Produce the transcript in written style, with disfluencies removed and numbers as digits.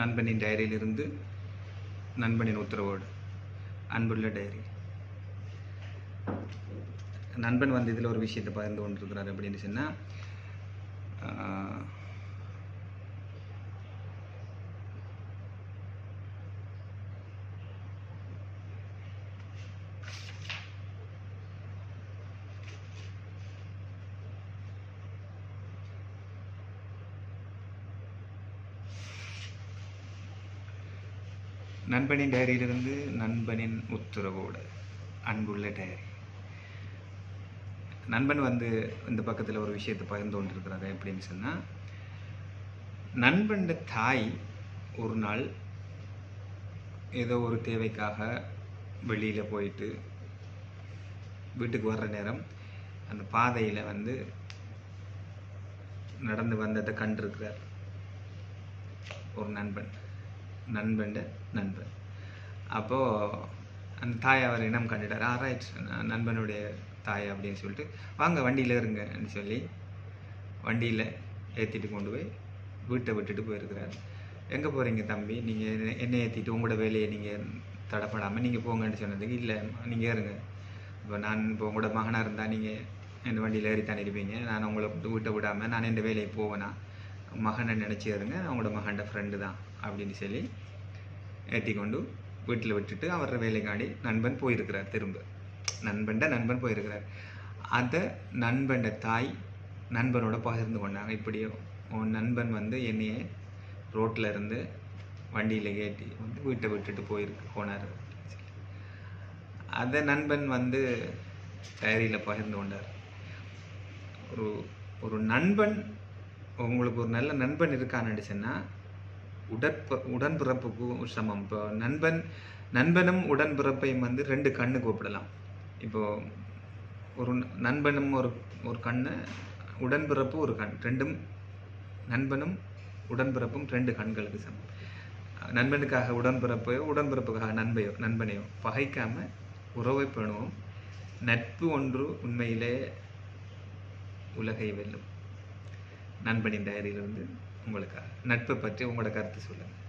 நண்பனின் டைரியிலிருந்து நண்பனின் உத்தரவோடு. அன்புள்ள டைரி. நண்பன் வந்து இதில் ஒரு விஷயத்தை பகிர்ந்து கொண்டிருக்கிறார் அப்படின்னு சொன்னால், நண்பனின் டைரியிலிருந்து நண்பனின் உத்தரவோடு. அன்புள்ள டைரி. நண்பன் வந்து இந்த பக்கத்தில் ஒரு விஷயத்தை பகிர்ந்து கொண்டிருக்கிறாரு எப்படின்னு சொன்னால், நண்பன் தாய் ஒரு நாள் ஏதோ ஒரு தேவைக்காக வெளியில் போயிட்டு வீட்டுக்கு வர்ற நேரம் அந்த பாதையில் வந்து நடந்து வந்ததை கண்டிருக்கிறார் ஒரு நண்பன். நண்பன். அப்போது அந்த தாய் அவர் இனம் கண்டுட்டார். ரைட், நண்பனுடைய தாய் அப்படின்னு சொல்லிட்டு, வாங்க வண்டியில் இருங்கன்னு சொல்லி வண்டியில் ஏற்றிட்டு கொண்டு போய் வீட்டை விட்டுட்டு போயிருக்கிறார். எங்கே போகிறீங்க தம்பி, நீங்கள் என்ன ஏற்றிட்டு உங்களோட வேலையை நீங்கள் தடப்படாமல் நீங்கள் போங்கன்னு சொன்னதுக்கு, இல்லை நீங்கள் ஏறுங்க, இப்போ உங்களோட மகனாக இருந்தால் நீங்கள் என் வண்டியில் ஏறித்தானே இருப்பீங்க, நான் உங்களை வீட்டை விடாமல் நான் என் வேலையை போவேனா, மகனை நினச்சி ஏறுங்க, அவங்களோட மகன்ட ஃப்ரெண்டு தான் அப்படின்னு சொல்லி ஏற்றி கொண்டு வீட்டில் விட்டுட்டு அவர வேலைக்காண்டி நண்பன் போயிருக்கிறார். திரும்ப நண்பன் போயிருக்கிறார். அதை நண்பன் தாய் நண்பனோட பகிர்ந்து கொண்டாங்க. இப்படியோ உன் நண்பன் வந்து என்னையே ரோட்டில் இருந்து வண்டியில் ஏற்றி வந்து வீட்டை விட்டுட்டு போனார். அதை நண்பன் வந்து டைரியில் பகிர்ந்து கொண்டார். ஒரு நண்பன், உங்களுக்கு ஒரு நல்ல நண்பன் இருக்கான்னு சொன்னால் உடன்பிறப்புக்கும் சமம். இப்போ நண்பனும் உடன்பிறப்பையும் வந்து ரெண்டு கண்ணு கூப்பிடலாம். இப்போது ஒரு நண்பனும் ஒரு கண்ணு, உடன்பிறப்பு ஒரு கண், ரெண்டும் நண்பனும் உடன்பிறப்பும் ரெண்டு கண்களுக்கு சமம். நண்பனுக்காக உடன்பிறப்பையோ உடன்பிறப்புக்காக நண்பனையோ பகைக்காமல் உறவை பேணுவோம். நட்பு ஒன்று உண்மையிலே உலகை வெல்லும். நண்பனின் டைரியிலிருந்து உங்களுக்காக. நட்பை பற்றி உங்களோட கருத்து சொல்லுங்கள்.